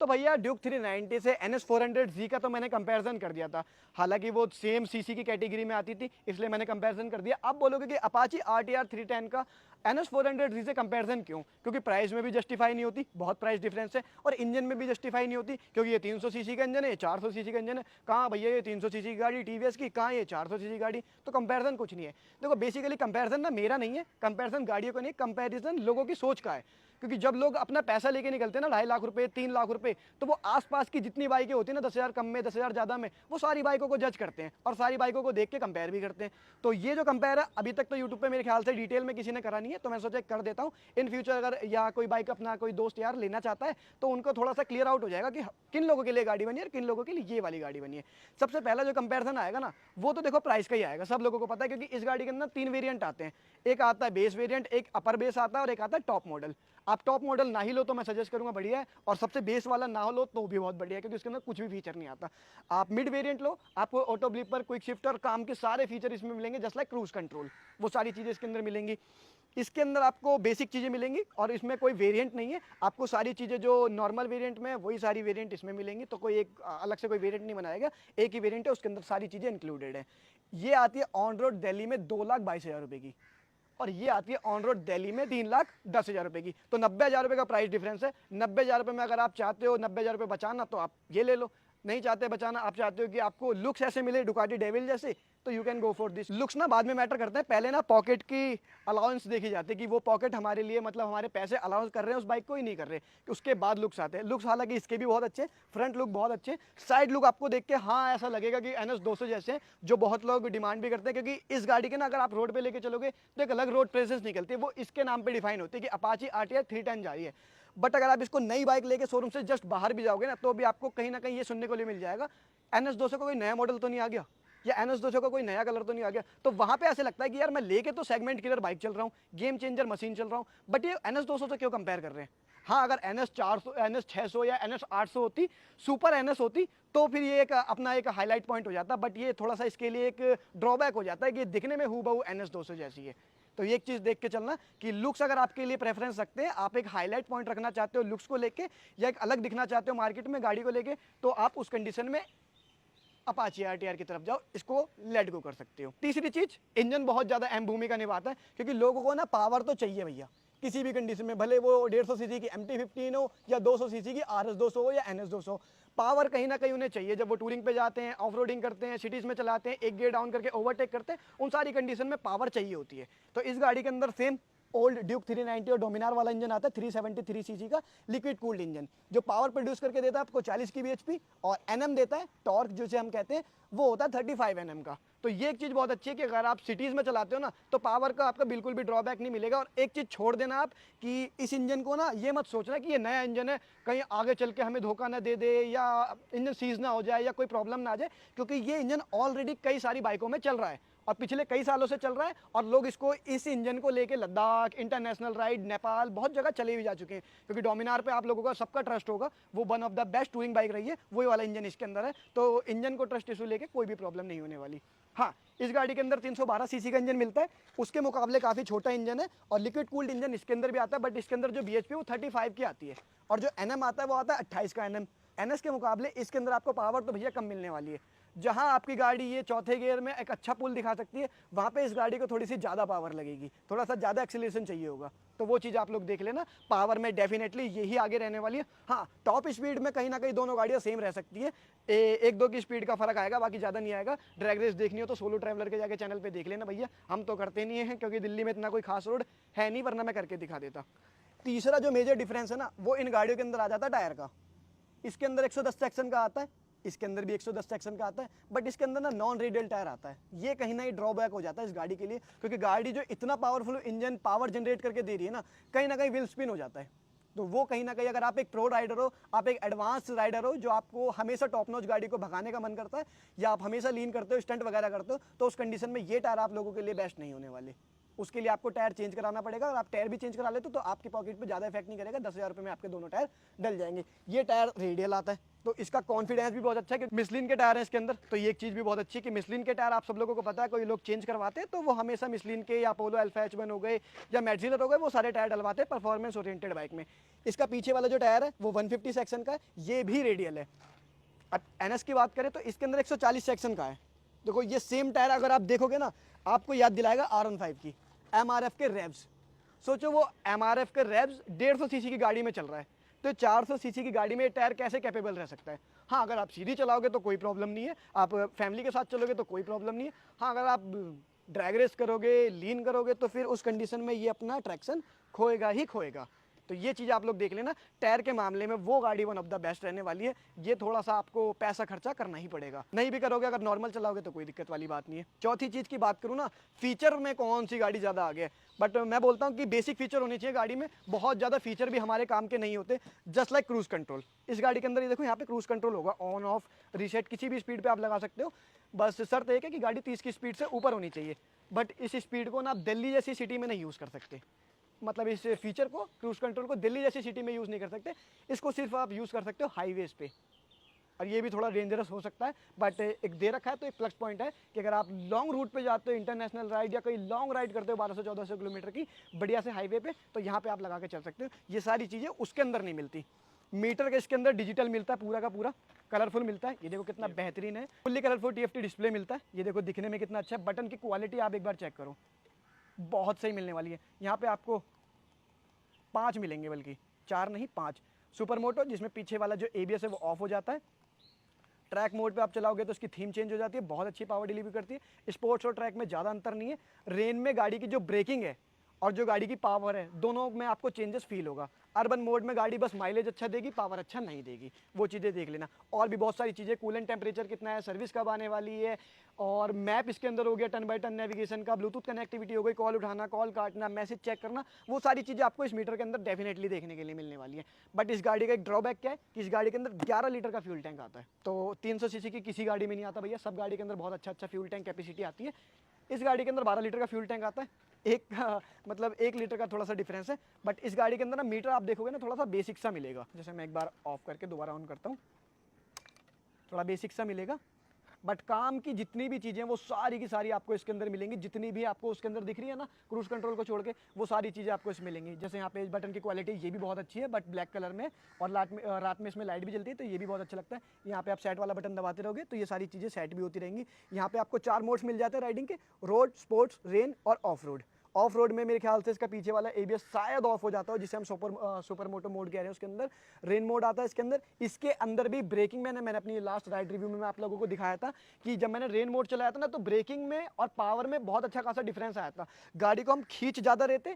तो भैया ड्यूक 390 से NS 400Z का तो मैंने कंपैरिजन कर दिया था। हालांकि वो सेम सीसी की कैटेगरी में आती थी, इसलिए मैंने कंपैरिजन कर दिया। आप बोलोगे कि अपाची RTR 310 का NS 400Z से कंपैरिजन क्यों? क्योंकि प्राइस में भी जस्टिफाई नहीं होती, बहुत प्राइस डिफरेंस है, और इंजन में भी जस्टिफाई नहीं होती, क्योंकि ये 300 सीसी का इंजन है, ये 400 सीसी का इंजन है। कहाँ भैया ये 300 सीसी की गाड़ी टीवीएस की, कहाँ ये 400 सीसी गाड़ी? तो कंपैरिजन कुछ नहीं है। देखो बेसिकली कंपैरिजन ना मेरा नहीं है, कंपैरिजन गाड़ियों का नहीं, कंपैरिजन लोगों की सोच का है। क्योंकि जब लोग अपना पैसा लेके निकलते हैं ना, 2.5 लाख रुपए, 3 लाख रुपए, तो वो आसपास की जितनी बाइकें होती है ना, 10,000 कम में, 10,000 ज़्यादा में, वो सारी बाइकों को जज करते हैं और सारी बाइकों को देख के कंपेयर भी करते हैं। तो ये जो कंपेयर है अभी तक तो यूट्यूब पे मेरे ख्याल से डिटेल में किसी ने करा नहीं है, तो मैं सोचा कर देता हूँ। इन फ्यूचर अगर या कोई बाइक अपना कोई दोस्त यार लेना चाहता है तो उनको थोड़ा सा क्लियर आउट हो जाएगा कि किन लोगों के लिए गाड़ी बनी है और किन लोगों के लिए ये वाली गाड़ी बनी है। सबसे पहला जो कंपेरिजन आएगा ना, वो तो देखो प्राइस का ही आएगा, सब लोगों को पता है, क्योंकि इस गाड़ी के अंदर 3 वेरिएंट आते हैं। एक आता है बेस वेरिएंट, एक अपर बेस आता है और एक आता है टॉप मॉडल। आप टॉप मॉडल ना ही लो तो मैं सजेस्ट करूंगा बढ़िया है, और सबसे बेस वाला ना हो लो तो भी बहुत बढ़िया है, क्योंकि उसके अंदर कुछ भी फीचर नहीं आता। आप मिड वेरिएंट लो, आपको ऑटो ब्लीपर, क्विक शिफ्टर, काम के सारे फीचर इसमें मिलेंगे, जस्ट लाइक क्रूज कंट्रोल, वो सारी चीज़ें इसके अंदर मिलेंगी। इसके अंदर आपको बेसिक चीज़ें मिलेंगी और इसमें कोई वेरिएंट नहीं है। आपको सारी चीज़ें जो नॉर्मल वेरिएंट में वही सारी वेरिएंट इसमें मिलेंगी, तो कोई एक अलग से कोई वेरिएंट नहीं बनाएगा, एक ही वेरिएंट है, उसके अंदर सारी चीज़ें इंक्लूडेड है। ये आती है ऑन रोड दिल्ली में 2,22,000 रुपये की, और ये आती है ऑन रोड दिल्ली में 3,10,000 रुपये की। तो 90,000 रुपये का प्राइस डिफरेंस है। 90,000 रुपये में अगर आप चाहते हो 90,000 रुपये बचाना तो आप ये ले लो, नहीं चाहते बचाना, आप चाहते हो कि आपको लुक्स ऐसे मिले डुकाटी डेविल जैसे, तो you can go for this. Looks ना बाद में मैटर करते हैं, पहले ना पॉकेट की अलाउंस देखी जाती है कि वो पॉकेट हमारे लिए मतलब हमारे पैसे अलाउंस कर रहे हैं उस बाइक को ही नहीं कर रहे, उसके बाद लुक्स आते हैं। लुक्स हालांकि इसके भी बहुत अच्छे, फ्रंट लुक बहुत अच्छे, साइड लुक आपको देख के हाँ ऐसा लगेगा कि NS 200 जैसे हैं, जो बहुत लोग डिमांड भी करते हैं, क्योंकि इस गाड़ी के ना अगर आप रोड पे लेके चलोगे तो एक अलग रोड प्रेजेंस निकलती है, वो इसके नाम पे डिफाइन होती है कि अपाची RTR 310 जा रही है। बट अगर आप इसको नई बाइक लेके शोरूम से जस्ट बाहर भी जाओगे ना, तो भी आपको कहीं ना कहीं ये सुनने को लिए मिल जाएगा, NS 200 का कोई नया मॉडल तो नहीं आ गया, या NS 200 का कोई नया कलर तो नहीं आ गया। तो वहां पे ऐसे लगता है कि यार मैं लेके तो सेगमेंट किलर बाइक चल रहा हूँ, गेम चेंजर मशीन चल रहा हूँ, बट ये NS 200 से क्यों कंपेयर कर रहे हैं? हाँ अगर NS 400, NS 600 या NS 800 होती, सुपर NS होती, तो फिर ये एक अपना एक हाईलाइट पॉइंट हो जाता, बट ये थोड़ा सा इसके लिए एक ड्रॉबैक हो जाता है कि दिखने में हूबहू NS 200 जैसी है। तो ये एक चीज़ देख के चलना कि लुक्स अगर आपके लिए प्रेफरेंस रखते हैं, आप एक हाईलाइट पॉइंट रखना चाहते हो लुक्स को लेके, या एक अलग दिखना चाहते हो मार्केट में गाड़ी को लेके, तो आप उस कंडीशन में अपाची RTR की तरफ जाओ, इसको लेट गो कर सकते हो। तीसरी चीज, इंजन बहुत ज्यादा अहम भूमिका निभाता है, क्योंकि लोगों को ना पावर तो चाहिए भैया किसी भी कंडीशन में, भले वो 150 सीसी की MT-15 हो या 200 सीसी की RS 200 हो या NS 200, पावर कहीं ना कहीं उन्हें चाहिए। जब वो टूरिंग पे जाते हैं, ऑफ रोडिंग करते हैं, सिटीज में चलाते हैं, एक गियर डाउन करके ओवरटेक करते हैं, उन सारी कंडीशन में पावर चाहिए होती है। तो इस गाड़ी के अंदर सेम ओल्ड ड्यूक 390 और डोमिनार वाला इंजन आता है, 373 सीसी का लिक्विड कूल्ड इंजन, जो पावर प्रोड्यूस करके देता है आपको 40 की bhp, और एनएम देता है, टॉर्क जिसे हम कहते हैं, वो होता है 35 एनएम का। तो ये एक चीज़ बहुत अच्छी है कि अगर आप सिटीज़ में चलाते हो ना, तो पावर का आपका बिल्कुल भी ड्रॉबैक नहीं मिलेगा। और एक चीज़ छोड़ देना आप कि इस इंजन को ना ये मत सोचना कि ये नया इंजन है, कहीं आगे चल के हमें धोखा ना दे दे या इंजन सीज ना हो जाए या कोई प्रॉब्लम ना आ जाए, क्योंकि ये इंजन ऑलरेडी कई सारी बाइकों में चल रहा है और पिछले कई सालों से चल रहा है, और लोग इसको इस इंजन को लेके लद्दाख, इंटरनेशनल राइड, नेपाल, बहुत जगह चले भी जा चुके हैं, क्योंकि डोमिनार पे आप लोगों का सबका ट्रस्ट होगा, वो one of the best touring bike रही है, वही वाला इंजन इसके अंदर है। तो इंजन को ट्रस्ट इशू लेके कोई भी प्रॉब्लम नहीं होने वाली। हाँ, इस गाड़ी के अंदर 312 सीसी का इंजन मिलता है, उसके मुकाबले काफ़ी छोटा इंजन है, और लिक्विड कूल्ड इंजन इसके अंदर भी आता है, बट इसके अंदर जो bhp है वो 35 की आती है, और जो एनएम आता है वो आता है 28 का एनएम। एनएस के मुकाबले इसके अंदर आपको पावर तो भैया कम मिलने वाली है। जहां आपकी गाड़ी ये चौथे गियर में एक अच्छा पुल दिखा सकती है, वहां पे इस गाड़ी को थोड़ी सी ज़्यादा पावर लगेगी, थोड़ा सा ज़्यादा एक्सीलरेशन चाहिए होगा, तो वो चीज़ आप लोग देख लेना। पावर में डेफिनेटली यही आगे रहने वाली है। हाँ, टॉप स्पीड में कहीं ना कहीं दोनों गाड़ियाँ सेम रह सकती है, 1-2 की स्पीड का फर्क आएगा, बाकी ज़्यादा नहीं आएगा। ड्रैग रेस देखनी हो तो सोलो ट्रैवलर के जाके चैनल पर देख लेना भैया, हम तो करते नहीं हैं क्योंकि दिल्ली में इतना कोई खास रोड है नहीं, वरना मैं करके दिखा देता। तीसरा जो मेजर डिफरेंस है ना, वो इन गाड़ियों के अंदर आ जाता है टायर का। इसके अंदर 110 सेक्शन का आता है, इसके अंदर भी 110 सेक्शन का आता है, बट इसके अंदर ना नॉन रेडियल टायर आता है। ये कहीं ना कहीं ड्रॉबैक हो जाता है इस गाड़ी के लिए, क्योंकि गाड़ी जो इतना पावरफुल इंजन पावर जनरेट करके दे रही है ना, कहीं ना कहीं व्हील स्पिन हो जाता है। तो वो कहीं ना कहीं अगर आप एक प्रो राइडर हो, आप एक एडवांस राइडर हो, जो आपको हमेशा टॉप नॉच गाड़ी को भगाने का मन करता है, या आप हमेशा लीन करते हो, स्टंट वगैरह करते हो, तो उस कंडीशन में ये टायर आप लोगों के लिए बेस्ट नहीं होने वाले। उसके लिए आपको टायर चेंज कराना पड़ेगा। और आप टायर भी चेंज करा लेते तो आपकी पॉकेट पे ज़्यादा इफेक्ट नहीं करेगा, 10,000 रुपये में आपके दोनों टायर डल जाएंगे। ये टायर रेडियल आता है तो इसका कॉन्फिडेंस भी बहुत अच्छा है कि मिशलिन के टायर हैं इसके अंदर। तो ये एक चीज़ भी बहुत अच्छी है कि मिशलिन के टायर आप सब लोगों को पता है, कोई लोग चेंज करवाते हैं तो वो हमेशा मिशलिन के या अपोलो अल्फा H1 हो गए या मैटजिलर हो गए, वो सारे टायर डलवाते हैं परफॉर्मेंस ओरिएंटेड बाइक में। इसका पीछे वाला जो टायर है वो 150 सेक्शन का है, ये भी रेडियल है। अब NS की बात करें तो इसके अंदर 140 सेक्शन का है। देखो ये सेम टायर अगर आप देखोगे ना, आपको याद दिलाएगा R15 की MRF के रेव्स। सोचो वो MRF के रेव्स 150 सीसी की गाड़ी में चल रहा है, तो 400 सीसी की गाड़ी में टायर कैसे कैपेबल रह सकता है। हाँ, अगर आप सीधी चलाओगे तो कोई प्रॉब्लम नहीं है, आप फैमिली के साथ चलोगे तो कोई प्रॉब्लम नहीं है। हाँ, अगर आप ड्रैग रेस करोगे, लीन करोगे तो फिर उस कंडीशन में ये अपना ट्रैक्शन खोएगा ही खोएगा। तो ये चीज़ आप लोग देख लेना, टायर के मामले में वो गाड़ी वन ऑफ द बेस्ट रहने वाली है। ये थोड़ा सा आपको पैसा खर्चा करना ही पड़ेगा, नहीं भी करोगे अगर नॉर्मल चलाओगे तो कोई दिक्कत वाली बात नहीं है। चौथी चीज़ की बात करूँ ना, फीचर में कौन सी गाड़ी ज़्यादा आगे है, बट मैं बोलता हूँ कि बेसिक फीचर होने चाहिए गाड़ी में। बहुत ज़्यादा फीचर भी हमारे काम के नहीं होते, जस्ट लाइक क्रूज कंट्रोल। इस गाड़ी के अंदर ये देखो, यहाँ पे क्रूज कंट्रोल होगा, ऑन ऑफ रीसेट किसी भी स्पीड पर आप लगा सकते हो। बस शर्त एक है कि गाड़ी 30 की स्पीड से ऊपर होनी चाहिए, बट इस स्पीड को ना आप दिल्ली जैसी सिटी में नहीं यूज़ कर सकते। मतलब इस फीचर को, क्रूज कंट्रोल को दिल्ली जैसी सिटी में यूज़ नहीं कर सकते, इसको सिर्फ आप यूज़ कर सकते हो हाईवेज पे। और ये भी थोड़ा डेंजरस हो सकता है, बट एक दे रखा है तो एक प्लस पॉइंट है कि अगर आप लॉन्ग रूट पे जाते हो, इंटरनेशनल राइड या कोई लॉन्ग राइड करते हो 1200-1400 किलोमीटर की बढ़िया से हाईवे पे, तो यहाँ पे आप लगा के चल सकते हो। ये सारी चीज़ें उसके अंदर नहीं मिलती। मीटर के इसके अंदर डिजिटल मिलता है, पूरा का पूरा कलरफुल मिलता है। ये देखो कितना बेहतरीन है, फुल्ली कलरफुल TFT डिस्प्ले मिलता है। ये देखो दिखने में कितना अच्छा है। बटन की क्वालिटी आप एक बार चेक करो, बहुत सही मिलने वाली है। यहाँ पे आपको 5 मिलेंगे, बल्कि 4 नहीं 5। सुपर मोटो, जिसमें पीछे वाला जो ABS है वो ऑफ हो जाता है। ट्रैक मोड पे आप चलाओगे तो इसकी थीम चेंज हो जाती है, बहुत अच्छी पावर डिलीवरी करती है। स्पोर्ट्स और ट्रैक में ज़्यादा अंतर नहीं है। रेन में गाड़ी की जो ब्रेकिंग है और जो गाड़ी की पावर है, दोनों में आपको चेंजेस फील होगा। अर्बन मोड में गाड़ी बस माइलेज अच्छा देगी, पावर अच्छा नहीं देगी, वो चीज़ें देख लेना। और भी बहुत सारी चीज़ें, कूलेंट टेम्परेचर कितना है, सर्विस कब आने वाली है, और मैप इसके अंदर हो गया, टर्न बाय टर्न नेविगेशन का, ब्लूटूथ कनेक्टिविटी हो गई, कॉल उठाना, कॉल काटना, मैसेज चेक करना, वो सारी चीज़ें आपको इस मीटर के अंदर डेफिनेटली देखने के लिए मिलने वाली है। बट इस गाड़ी का एक ड्रॉबैक क्या है कि इस गाड़ी के अंदर 11 लीटर का फ्यूल टैंक आता है। तो 300 सीसी की किसी गाड़ी में नहीं आता भैया, सब गाड़ी के अंदर बहुत अच्छा फ्यूल टैंक कैपेसिटी आती है। इस गाड़ी के अंदर 12 लीटर का फ्यूल टैंक आता है। मतलब 1 लीटर का थोड़ा सा डिफरेंस है। बट इस गाड़ी के अंदर ना मीटर आप देखोगे ना थोड़ा सा बेसिक सा मिलेगा। जैसे मैं एक बार ऑफ करके दोबारा ऑन करता हूँ, थोड़ा बेसिक सा मिलेगा। बट काम की जितनी भी चीज़ें वो सारी की सारी आपको इसके अंदर मिलेंगी, जितनी भी आपको उसके अंदर दिख रही है ना क्रूज कंट्रोल को छोड़ के, वो सारी चीज़ें आपको इसमें मिलेंगी। जैसे यहाँ पे इस बटन की क्वालिटी ये भी बहुत अच्छी है, बट ब्लैक कलर में, और रात में इसमें लाइट भी जलती है, तो ये भी बहुत अच्छा लगता है। यहाँ पे आप सेट वाला बटन दबाते रहोगे तो ये सारी चीज़ें सेट भी होती रहेंगी। यहाँ पे आपको 4 मोड्स मिल जाते हैं राइडिंग के, रोड, स्पोर्ट्स, रेन और ऑफ रोड। ऑफ रोड में मेरे ख्याल से इसका पीछे वाला ABS शायद ऑफ हो जाता है, जिसे हम सुपर मोटो मोड कह रहे हैं। उसके अंदर रेन मोड आता है इसके अंदर। इसके अंदर भी ब्रेकिंग मैंने अपनी लास्ट राइड रिव्यू में मैं आप लोगों को दिखाया था कि जब मैंने रेन मोड चलाया था ना, तो ब्रेकिंग में और पावर में बहुत अच्छा खासा डिफरेंस आया था। गाड़ी को हम खींच ज़्यादा रहे थे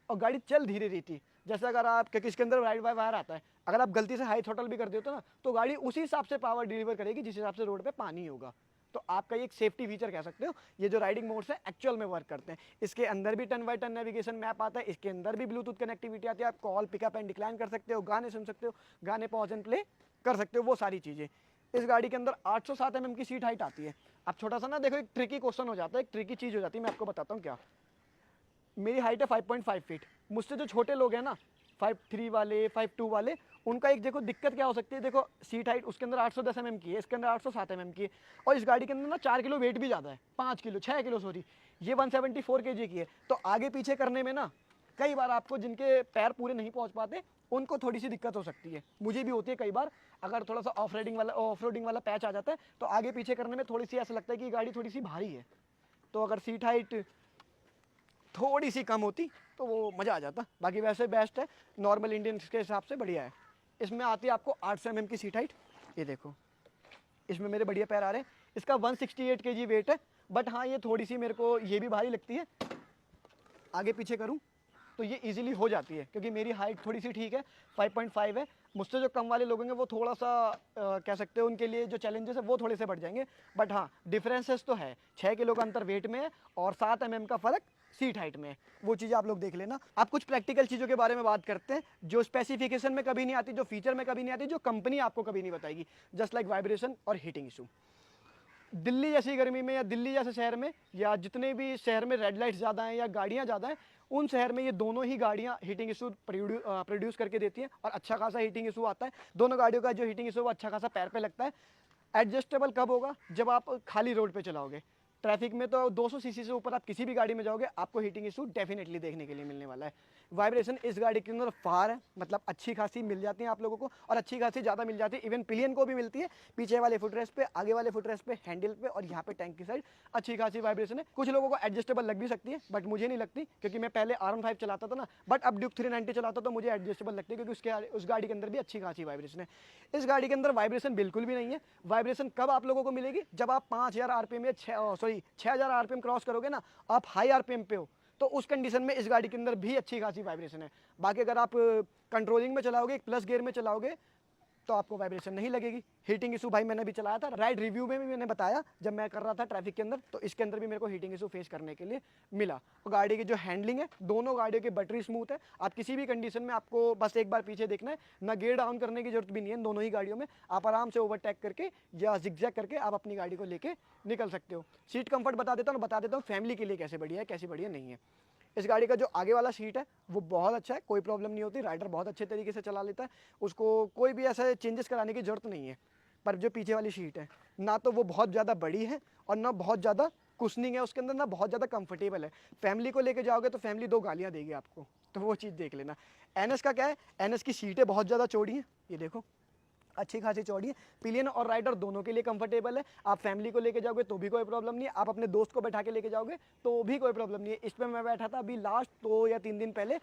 और गाड़ी चल धीरे रही थी। जैसे अगर आप, क्योंकि इसके अंदर राइड बाय वायर आता है, अगर आप गलती से हाई थ्रॉटल भी कर देते हो ना, तो गाड़ी उसी हिसाब से पावर डिलीवर करेगी जिस हिसाब से रोड पे पानी होगा। तो आपका ये एक सेफ्टी फीचर कह सकते हो। ये जो राइडिंग मोड्स है एक्चुअल में वर्क करते हैं। इसके अंदर भी turn by turn navigation map आता है, इसके अंदर भी ब्लूटूथ कनेक्टिविटी आती है। आप कॉल पिकअप एंड डिक्लाइन कर सकते हो, गाने सुन सकते हो, गाने पॉज एंड प्ले कर सकते हो, वो सारी चीज़ें। इस गाड़ी के अंदर 807 mm की सीट हाइट आती है। अब छोटा सा ना देखो, एक ट्रिकी क्वेश्चन हो जाता है, एक ट्रिकी चीज़ हो जाती है, मैं आपको बताता हूँ क्या। मेरी हाइट है 5.5 फीट। मुझसे जो छोटे लोग हैं ना, 5'3" वाले, 5'2" वाले, उनका एक देखो दिक्कत क्या हो सकती है। देखो सीट हाइट उसके अंदर 810 mm की है, इसके अंदर 807 mm की है, और इस गाड़ी के अंदर ना 4 किलो वेट भी ज़्यादा है, 5 किलो 6 किलो सॉरी, ये 174 kg की है। तो आगे पीछे करने में ना कई बार आपको, जिनके पैर पूरे नहीं पहुंच पाते, उनको थोड़ी सी दिक्कत हो सकती है। मुझे भी होती है कई बार। अगर थोड़ा सा ऑफ रोडिंग वाला पैच आ जाता है तो आगे पीछे करने में थोड़ी सी ऐसा लगता है कि गाड़ी थोड़ी सी भारी है। तो अगर सीट हाइट थोड़ी सी कम होती तो वो मज़ा आ जाता। बाकी वैसे बेस्ट है, नॉर्मल इंडियन के हिसाब से बढ़िया है। इसमें आती है आपको 800 mm की सीट हाइट। ये देखो इसमें मेरे बढ़िया पैर आ रहे हैं। इसका 168 kg वेट है, बट हाँ ये थोड़ी सी मेरे को ये भी भारी लगती है। आगे पीछे करूँ तो ये इजीली हो जाती है, क्योंकि मेरी हाइट थोड़ी सी ठीक है, 5.5 है। मुझसे जो कम वाले लोग होंगे वो थोड़ा सा कह सकते हो, उनके लिए जो चैलेंजेस है वो थोड़े से बढ़ जाएंगे। बट हाँ डिफरेंसेस तो है, 6 किलो का अंतर वेट में है और 7 mm का फ़र्क सीट हाइट में है। वो चीज़ आप लोग देख लेना। आप कुछ प्रैक्टिकल चीज़ों के बारे में बात करते हैं जो स्पेसिफिकेशन में कभी नहीं आती, जो फीचर में कभी नहीं आती, जो कंपनी आपको कभी नहीं बताएगी, जस्ट लाइक वाइब्रेशन और हीटिंग इशू। दिल्ली जैसी गर्मी में या दिल्ली जैसे शहर में या जितने भी शहर में रेड लाइट्स ज़्यादा हैं या गाड़ियाँ ज़्यादा हैं, उन शहर में ये दोनों ही गाड़ियाँ हीटिंग इशू प्रोड्यूस करके देती हैं और अच्छा खासा हीटिंग इशू आता है। दोनों गाड़ियों का जो हीटिंग इशू वो अच्छा खासा पैर पे लगता है। एडजस्टेबल कब होगा? जब आप खाली रोड पे चलाओगे। ट्रैफिक में तो 200 सीसी से ऊपर आप किसी भी गाड़ी में जाओगे, आपको हीटिंग इशू डेफिनेटली देखने के लिए मिलने वाला है। वाइब्रेशन इस गाड़ी के अंदर फार है, मतलब अच्छी खासी मिल जाती है आप लोगों को, और अच्छी खासी ज़्यादा मिल जाती है। इवन पिलियन को भी मिलती है, पीछे वाले फुटरेस्ट पे, आगे वाले फुटरेस्ट पे, हैंडल पे और यहाँ पे टैंक की साइड अच्छी खासी वाइब्रेशन है। कुछ लोगों को एडजस्टेबल लग भी सकती है, बट मुझे नहीं लगती, क्योंकि मैं पहले R15 चलाता था ना, बट अब ड्यूक 390 चलाता तो मुझे एडजस्टेबल लगती है, क्योंकि उस गाड़ी के अंदर भी अच्छी खासी वाइब्रेशन है। इस गाड़ी के अंदर वाइब्रेशन बिल्कुल भी नहीं है। वाइब्रेशन कब आप लोगों को मिलेगी? जब आप 5000 आरपीएम या 6000 आरपीएम क्रॉस करोगे ना, आप हाई आरपीएम पे हो, तो उस कंडीशन में इस गाड़ी के अंदर भी अच्छी खासी वाइब्रेशन है। बाकी अगर आप कंट्रोलिंग में चलाओगे, प्लस गियर में चलाओगे, तो आपको वाइब्रेशन नहीं लगेगी। हीटिंग इशू भाई मैंने भी चलाया था, राइड रिव्यू में भी मैंने बताया जब मैं कर रहा था ट्रैफिक के अंदर, तो इसके अंदर भी मेरे को हीटिंग इशू फेस करने के लिए मिला। और गाड़ी की जो हैंडलिंग है, दोनों गाड़ियों की बैटरी स्मूथ है। आप किसी भी कंडीशन में, आपको बस एक बार पीछे देखना है, ना गियर डाउन करने की जरूरत भी नहीं है। दोनों ही गाड़ियों में आप आराम से ओवरटेक करके या जिगजैग करके आप अपनी गाड़ी को लेके निकल सकते हो। सीट कंफर्ट बता देता हूँ फैमिली के लिए कैसे बढ़िया है, कैसे बढ़िया नहीं है। इस गाड़ी का जो आगे वाला सीट है वो बहुत अच्छा है, कोई प्रॉब्लम नहीं होती, राइडर बहुत अच्छे तरीके से चला लेता है, उसको कोई भी ऐसा चेंजेस कराने की जरूरत नहीं है। पर जो पीछे वाली सीट है ना, तो वो बहुत ज़्यादा बड़ी है और ना बहुत ज़्यादा कुशनिंग है उसके अंदर, ना बहुत ज़्यादा कंफर्टेबल है। फैमिली को लेके जाओगे तो फैमिली 2 गालियाँ देगी आपको, तो वो चीज़ देख लेना। NS का क्या है, NS की सीटें बहुत ज़्यादा चौड़ी हैं, ये देखो अच्छी खासी चौड़ी है। पिलियन और राइडर दोनों के लिए कंफर्टेबल है। आप फैमिली को लेके जाओगे तो भी कोई प्रॉब्लम नहीं है, आप अपने दोस्त को बैठा के लेके जाओगे तो भी कोई प्रॉब्लम नहीं है। इस पर मैं बैठा था अभी लास्ट 2 या 3 दिन पहले,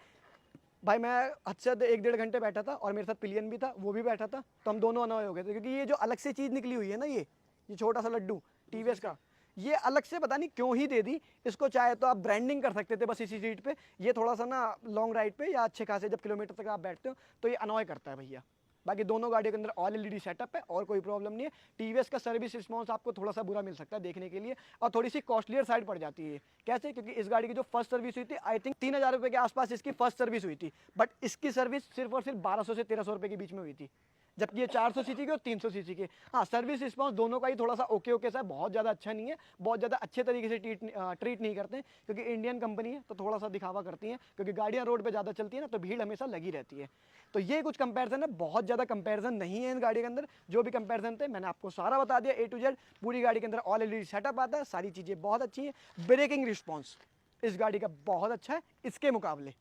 भाई मैं हद से 1-1.5 घंटे बैठा था, और मेरे साथ पिलियन भी था, वो भी बैठा था, तो हम दोनों अनॉय हो गए थे, क्योंकि ये जो अलग से चीज़ निकली हुई है ना, ये छोटा सा लड्डू टीवीएस का, ये अलग से पता नहीं क्यों ही दे दी। इसको चाहे तो आप ब्रांडिंग कर सकते थे बस इसी सीट पे। ये थोड़ा सा ना लॉन्ग राइड पे या अच्छे खासे जब किलोमीटर तक आप बैठते हो तो ये अनॉय करता है भैया। बाकी दोनों गाड़ियों के अंदर ऑल एलईडी सेटअप है और कोई प्रॉब्लम नहीं है। टीवीएस का सर्विस रिस्पॉन्स आपको थोड़ा सा बुरा मिल सकता है देखने के लिए, और थोड़ी सी कॉस्टलियर साइड पड़ जाती है। कैसे? क्योंकि इस गाड़ी की जो फर्स्ट सर्विस हुई थी, आई थिंक 3000 रुपये के आसपास इसकी फर्स्ट सर्विस हुई थी, बट इसकी सर्विस सिर्फ और सिर्फ 1200 से 1300 रुपये के बीच में हुई थी, जबकि ये 400 सीसी की और 300 सीसी की। हाँ, सर्विस रिस्पॉन्स दोनों का ही थोड़ा सा ओके सा है, बहुत ज़्यादा अच्छा नहीं है, बहुत ज़्यादा अच्छे तरीके से ट्रीट नहीं करते हैं, क्योंकि इंडियन कंपनी है तो थोड़ा सा दिखावा करती है, क्योंकि गाड़ियाँ रोड पे ज़्यादा चलती है ना, तो भीड़ हमेशा लगी रहती है। तो ये कुछ कंपैरिजन है, बहुत ज़्यादा कंपैरिजन नहीं है इन गाड़ी के अंदर। जो भी कंपैरिजन थे मैंने आपको सारा बता दिया A to Z। पूरी गाड़ी के अंदर ऑल एलईडी सेटअप आता है, सारी चीज़ें बहुत अच्छी हैं। ब्रेकिंग रिस्पॉन्स इस गाड़ी का बहुत अच्छा है इसके मुकाबले।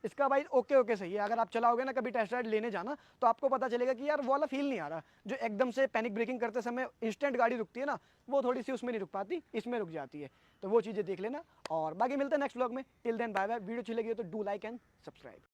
इसका भाई ओके सही है। अगर आप चलाओगे ना कभी टेस्ट राइड लेने जाना, तो आपको पता चलेगा कि यार वो वाला फील नहीं आ रहा, जो एकदम से पैनिक ब्रेकिंग करते समय इंस्टेंट गाड़ी रुकती है ना, वो थोड़ी सी उसमें नहीं रुक पाती, इसमें रुक जाती है। तो वो चीज़ें देख लेना, और बाकी मिलते हैं नेक्स्ट व्लॉग में। Till then bye bye. Video अच्छी लगी हो तो डू लाइक एंड सब्सक्राइब।